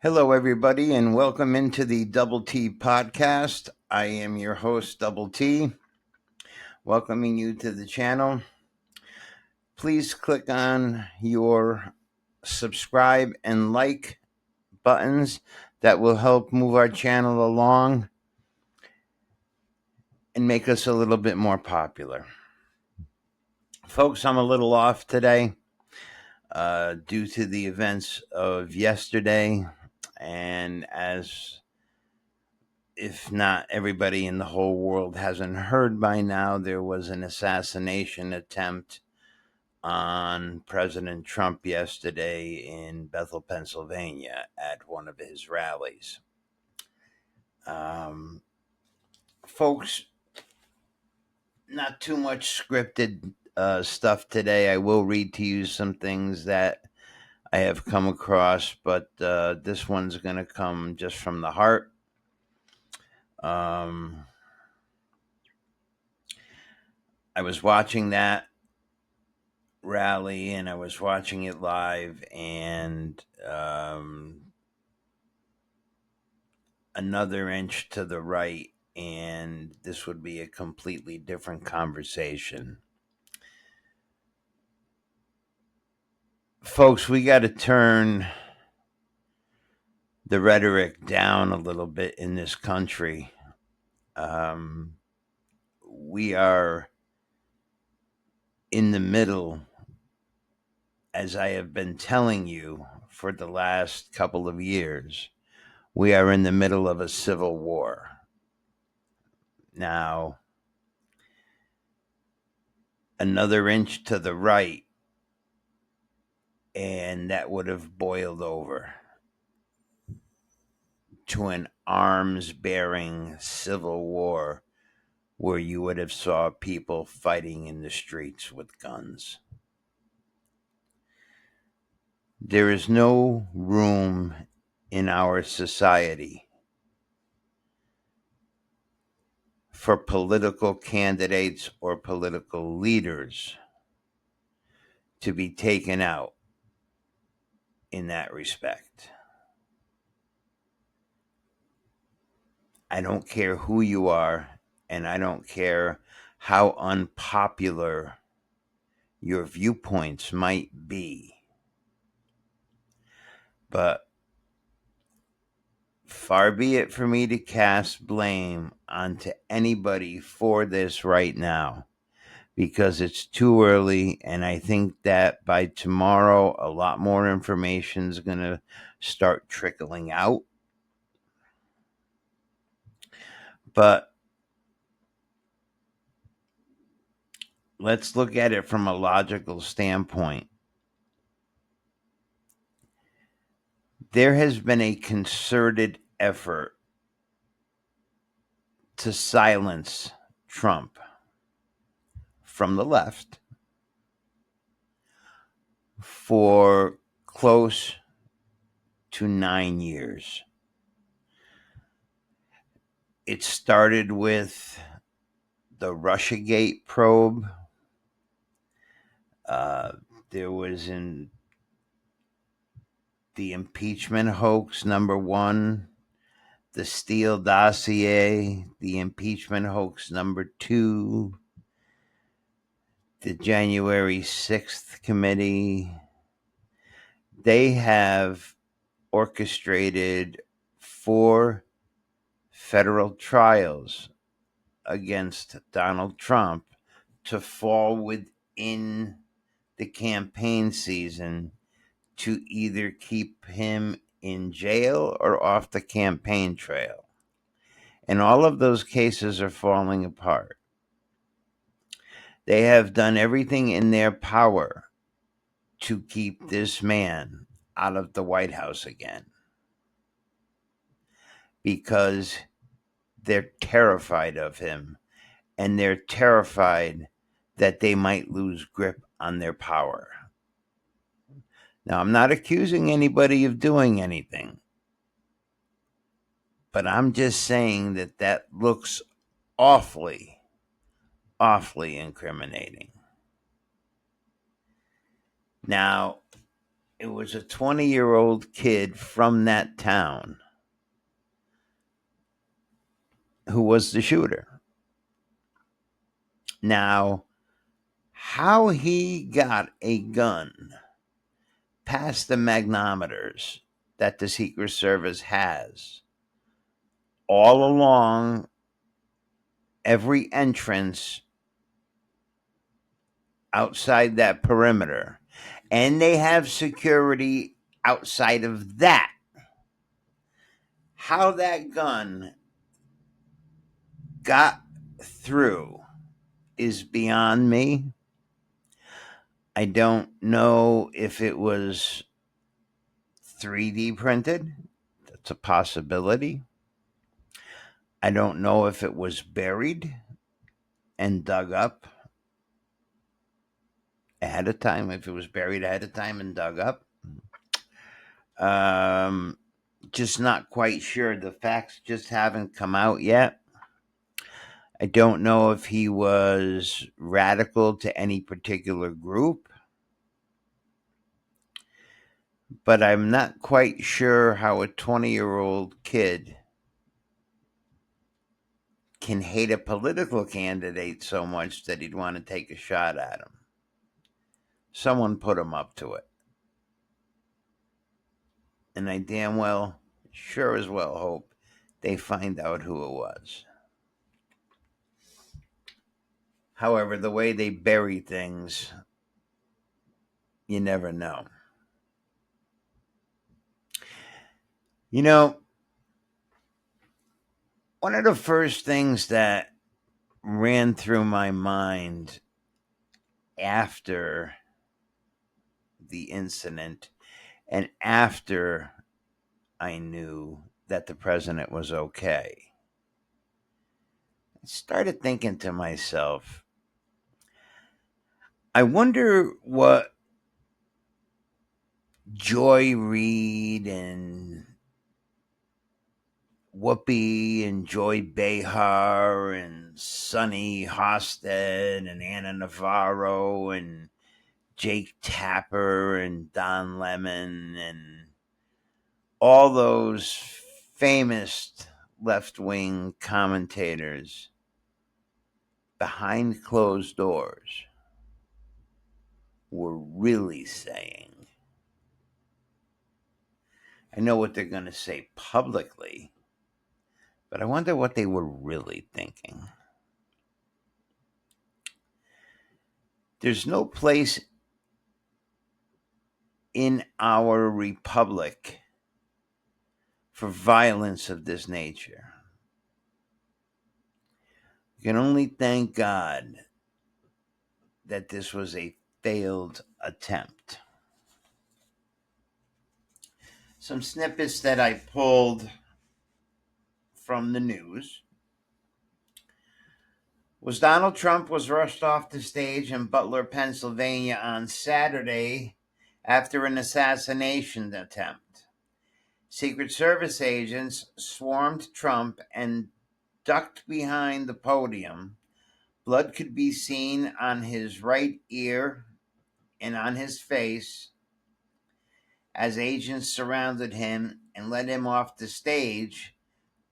Hello, everybody, and welcome into the Double T podcast. I am your host, Double T, welcoming you to the channel. Please click on your subscribe and like buttons. That will help move our channel along and make us a little bit more popular. Folks, I'm a little off today due to the events of yesterday, and as if not everybody in the whole world hasn't heard by now, there was an assassination attempt on President Trump yesterday in Bethel, Pennsylvania, at one of his rallies. Folks, not too much scripted stuff today. I will read to you some things that I have come across, but this one's going to come just from the heart. I was watching that rally and I was watching it live, and another inch to the right, and this would be a completely different conversation. Folks, we got to turn the rhetoric down a little bit in this country. We are in the middle, as I have been telling you for the last couple of years, we are in the middle of a civil war. Now, another inch to the right, and that would have boiled over to an arms-bearing civil war where you would have saw people fighting in the streets with guns. There is no room in our society for political candidates or political leaders to be taken out in that respect. I don't care who you are, and I don't care how unpopular your viewpoints might be. But far be it for me to cast blame onto anybody for this right now, because it's too early, and I think that by tomorrow a lot more information is going to start trickling out. But let's look at it from a logical standpoint. There has been a concerted effort to silence Trump from the left for close to 9 years. It started with the Russiagate probe. There was the impeachment hoax #1, the Steele dossier, the impeachment hoax #2, the January 6th committee. They have orchestrated 4 federal trials against Donald Trump to fall within the campaign season to either keep him in jail or off the campaign trail. And all of those cases are falling apart. They have done everything in their power to keep this man out of the White House again, because they're terrified of him, and they're terrified that they might lose grip on their power. Now, I'm not accusing anybody of doing anything, but I'm just saying that looks awfully incriminating. Now, it was a 20-year-old kid from that town who was the shooter. Now, how he got a gun past the magnometers that the Secret Service has all along every entrance outside that perimeter, and they have security outside of that. How that gun got through is beyond me. I don't know if it was 3D printed. That's a possibility. I don't know if it was buried and dug up ahead of time, if it was buried ahead of time and dug up. Just not quite sure. The facts just haven't come out yet. I don't know if he was radical to any particular group, but I'm not quite sure how a 20-year-old kid can hate a political candidate so much that he'd want to take a shot at him. Someone put him up to it. And I damn well, sure as well hope they find out who it was. However, the way they bury things, you never know. You know, one of the first things that ran through my mind after the incident and after I knew that the president was okay, I started thinking to myself, I wonder what Joy Reid and Whoopi and Joy Behar and Sonny Hosted and Anna Navarro and Jake Tapper and Don Lemon and all those famous left-wing commentators behind closed doors were really saying. I know what they're going to say publicly, but I wonder what they were really thinking. There's no place in our republic for violence of this nature. You can only thank God that this was a failed attempt. Some snippets that I pulled from the news was Donald Trump was rushed off the stage in Butler, Pennsylvania on Saturday after an assassination attempt. Secret Service agents swarmed Trump and ducked behind the podium. Blood could be seen on his right ear and on his face as agents surrounded him and led him off the stage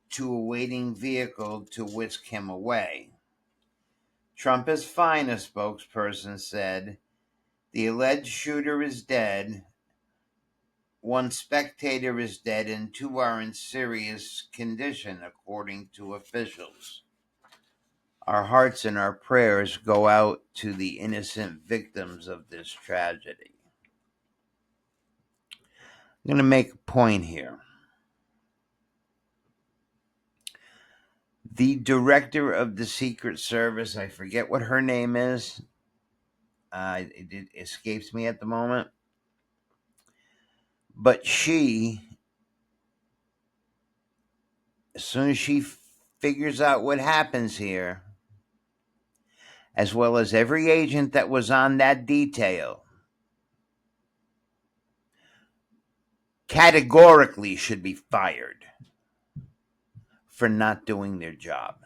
to a waiting vehicle to whisk him away. Trump is fine, a spokesperson said. The alleged shooter is dead. One spectator is dead and two are in serious condition, according to officials. Our hearts and our prayers go out to the innocent victims of this tragedy. I'm going to make a point here. The director of the Secret Service, I forget what her name is. It escapes me at the moment. But she, as soon as she figures out what happens here, as well as every agent that was on that detail, categorically should be fired for not doing their job.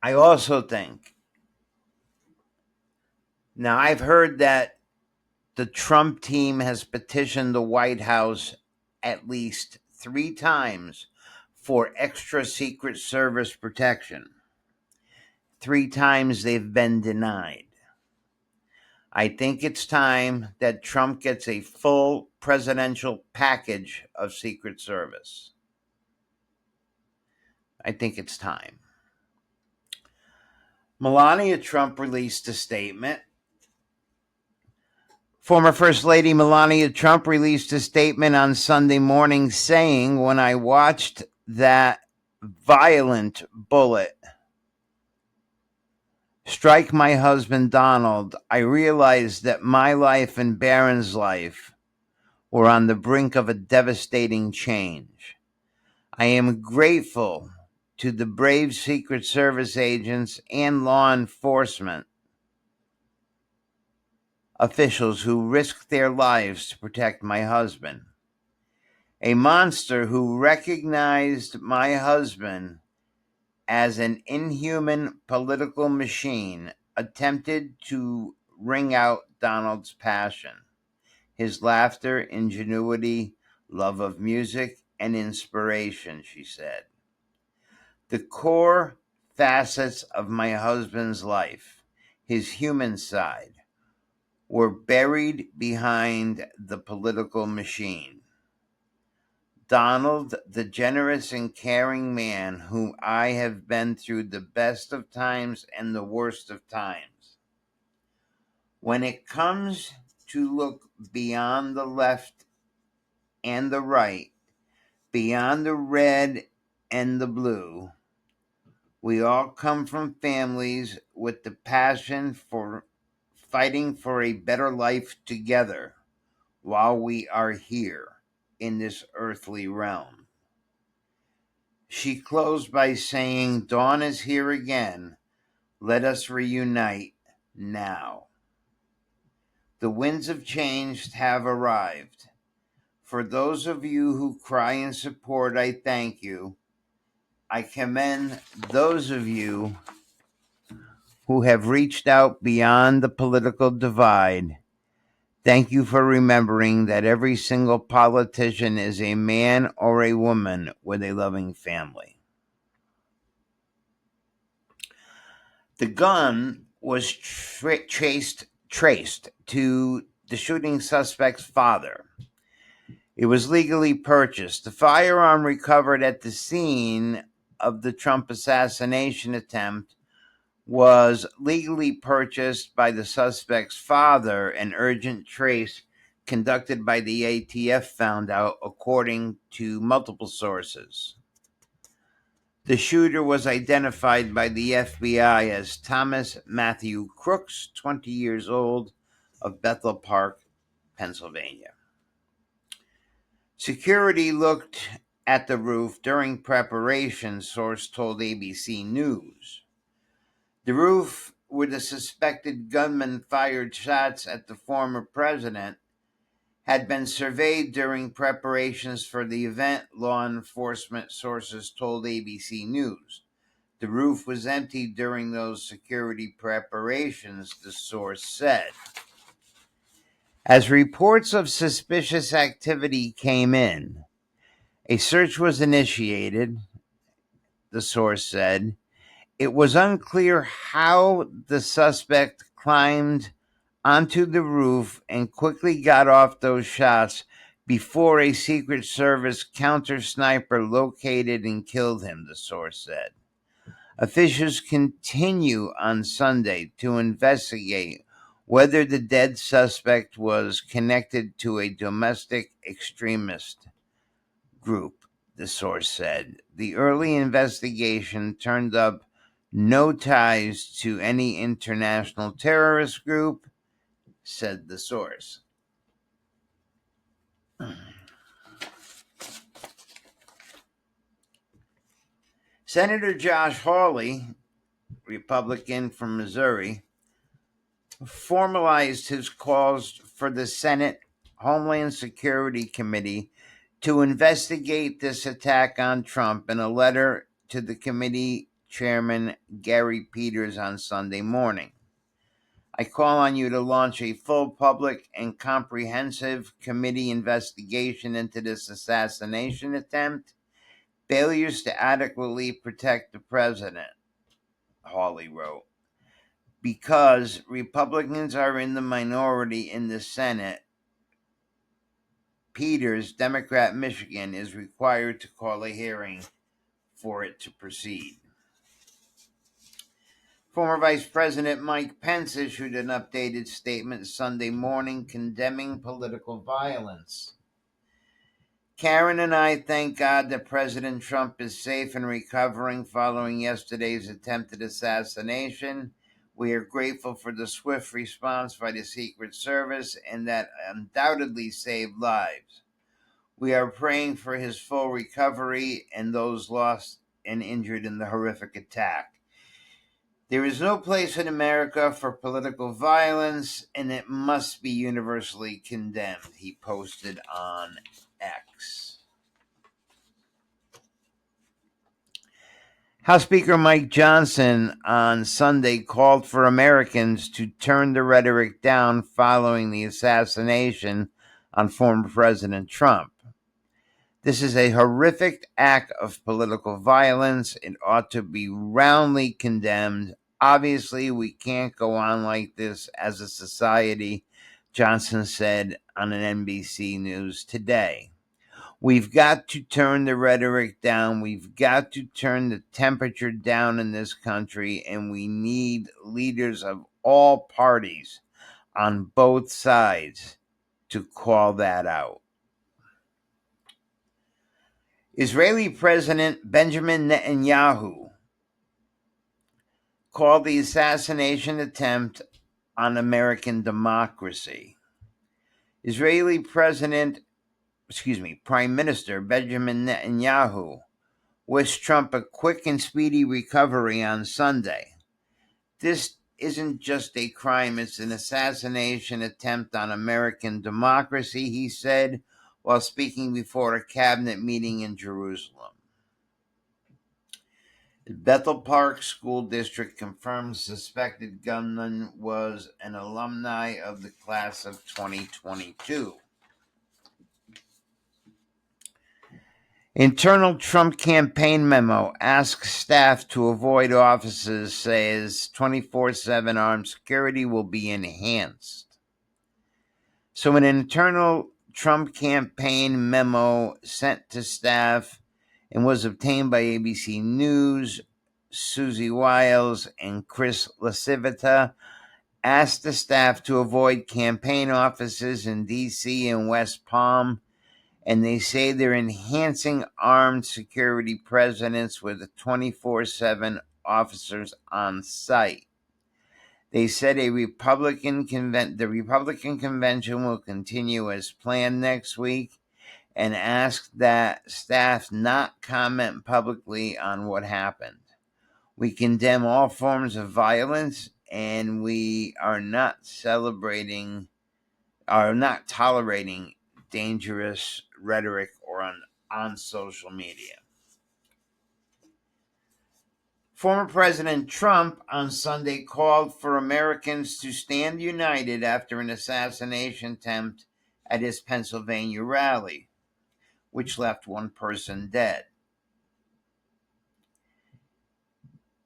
I also think Now, I've heard that the Trump team has petitioned the White House at least 3 times for extra Secret Service protection. 3 times they've been denied. I think it's time that Trump gets a full presidential package of Secret Service. I think it's time. Melania Trump released a statement. Former First Lady Melania Trump released a statement on Sunday morning saying, "When I watched that violent bullet strike my husband Donald, I realized that my life and Barron's life were on the brink of a devastating change. I am grateful to the brave Secret Service agents and law enforcement officials who risked their lives to protect my husband. A monster who recognized my husband as an inhuman political machine attempted to wring out Donald's passion, his laughter, ingenuity, love of music, and inspiration," she said. "The core facets of my husband's life, his human side, were buried behind the political machine. Donald, the generous and caring man whom I have been through the best of times and the worst of times. When it comes to look beyond the left and the right, beyond the red and the blue, we all come from families with the passion for fighting for a better life together while we are here in this earthly realm." She closed by saying, "Dawn is here again. Let us reunite now. The winds of change have arrived. For those of you who cry in support, I thank you. I commend those of you who have reached out beyond the political divide. Thank you for remembering that every single politician is a man or a woman with a loving family." The gun was traced to the shooting suspect's father. It was legally purchased. The firearm recovered at the scene of the Trump assassination attempt was legally purchased by the suspect's father. An urgent trace conducted by the ATF found out, according to multiple sources. The shooter was identified by the FBI as Thomas Matthew Crooks, 20 years old, of Bethel Park, Pennsylvania. Security looked at the roof during preparation, source told ABC News. The roof where the suspected gunman fired shots at the former president had been surveyed during preparations for the event, law enforcement sources told ABC News. The roof was empty during those security preparations, the source said. As reports of suspicious activity came in, a search was initiated, the source said. It was unclear how the suspect climbed onto the roof and quickly got off those shots before a Secret Service counter sniper located and killed him, the source said. Officials continue on Sunday to investigate whether the dead suspect was connected to a domestic extremist group, the source said. The early investigation turned up no ties to any international terrorist group, said the source. Senator Josh Hawley, Republican from Missouri, formalized his calls for the Senate Homeland Security Committee to investigate this attack on Trump in a letter to the committee chairman Gary Peters on Sunday morning. I call on you to launch a full public and comprehensive committee investigation into this assassination attempt. Failures to adequately protect the president, Hawley wrote. Because Republicans are in the minority in the Senate, Peters, Democrat Michigan, is required to call a hearing for it to proceed. Former Vice President Mike Pence issued an updated statement Sunday morning condemning political violence. Karen and I thank God that President Trump is safe and recovering following yesterday's attempted assassination. We are grateful for the swift response by the Secret Service and that undoubtedly saved lives. We are praying for his full recovery and those lost and injured in the horrific attack. There is no place in America for political violence, and it must be universally condemned, he posted on X. House Speaker Mike Johnson on Sunday called for Americans to turn the rhetoric down following the assassination on former President Trump. This is a horrific act of political violence. It ought to be roundly condemned. Obviously, we can't go on like this as a society, Johnson said on an NBC News today. We've got to turn the rhetoric down. We've got to turn the temperature down in this country, and we need leaders of all parties on both sides to call that out. Israeli President Benjamin Netanyahu called the assassination attempt on American democracy. Prime Minister Benjamin Netanyahu wished Trump a quick and speedy recovery on Sunday. This isn't just a crime, it's an assassination attempt on American democracy, he said while speaking before a cabinet meeting in Jerusalem. The Bethel Park School District confirms suspected gunman was an alumni of the class of 2022. Internal Trump campaign memo asks staff to avoid offices, says 24/7 armed security will be enhanced. So an internal Trump campaign memo sent to staff and was obtained by ABC News, Susie Wiles, and Chris LaCivita, asked the staff to avoid campaign offices in D.C. and West Palm, and they say they're enhancing armed security presence with 24/7 officers on site. They said the Republican convention will continue as planned next week and asked that staff not comment publicly on what happened. We condemn all forms of violence, and we are not tolerating dangerous rhetoric or on social media. Former President Trump on Sunday called for Americans to stand united after an assassination attempt at his Pennsylvania rally, which left one person dead.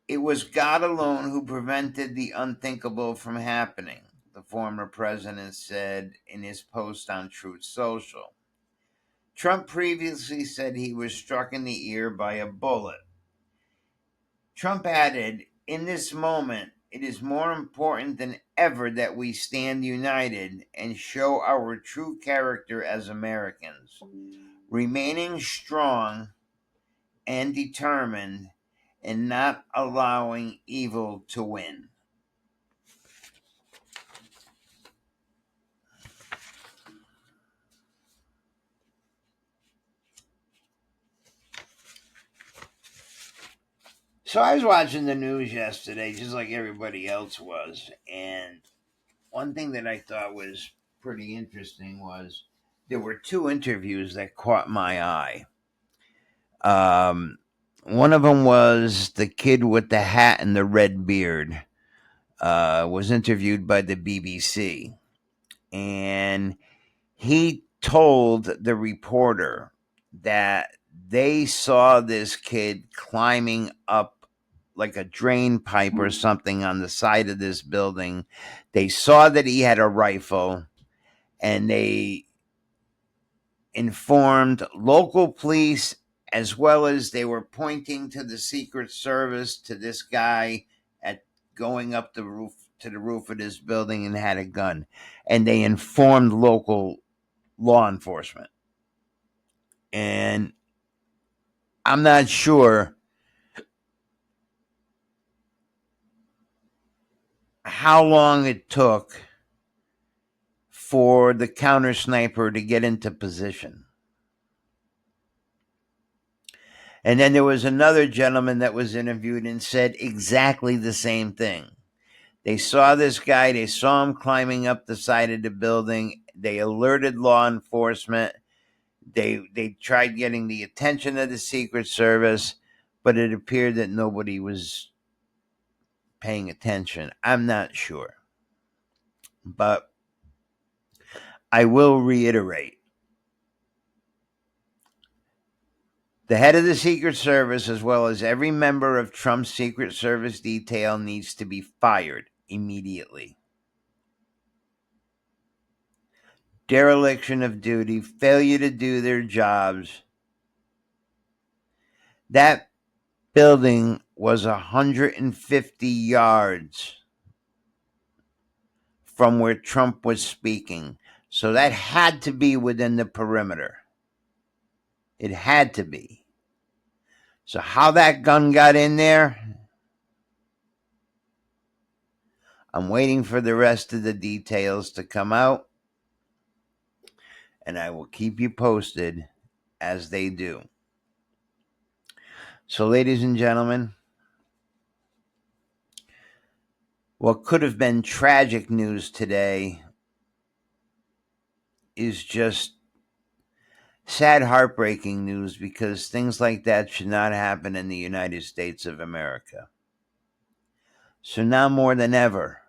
It was God alone who prevented the unthinkable from happening, the former president said in his post on Truth Social. Trump previously said he was struck in the ear by a bullet. Trump added, "In this moment, it is more important than ever that we stand united and show our true character as Americans, remaining strong and determined and not allowing evil to win." So I was watching the news yesterday, just like everybody else was, and one thing that I thought was pretty interesting was there were two interviews that caught my eye. One of them was the kid with the hat and the red beard. was interviewed by the BBC, and he told the reporter that they saw this kid climbing up like a drain pipe or something on the side of this building. They saw that he had a rifle, and they informed local police, as well as they were pointing to the Secret Service, to this guy at going up the roof to the roof of this building and had a gun. And they informed local law enforcement. And I'm not sure how long it took for the counter sniper to get into position. And then there was another gentleman that was interviewed and said exactly the same thing. They saw this guy, they saw him climbing up the side of the building. They alerted law enforcement. They tried getting the attention of the Secret Service, but it appeared that nobody was paying attention. I'm not sure. But I will reiterate. The head of the Secret Service, as well as every member of Trump's Secret Service detail, needs to be fired immediately. Dereliction of duty, failure to do their jobs. That building was 150 yards from where Trump was speaking. So that had to be within the perimeter. It had to be. So how that gun got in there, I'm waiting for the rest of the details to come out, and I will keep you posted as they do. So, ladies and gentlemen, what could have been tragic news today is just sad, heartbreaking news, because things like that should not happen in the United States of America. So now more than ever,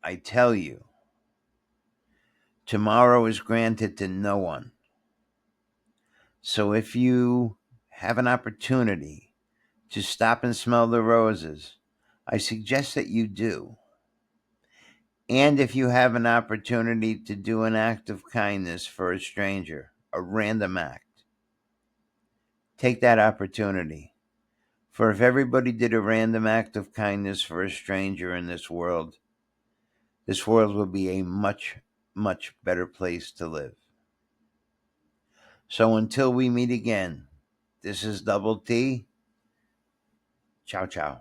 I tell you, tomorrow is granted to no one. So if you have an opportunity to stop and smell the roses, I suggest that you do. And if you have an opportunity to do an act of kindness for a stranger, a random act, take that opportunity. For if everybody did a random act of kindness for a stranger in this world would be a much, much better place to live. So until we meet again, this is Double T. Ciao, ciao.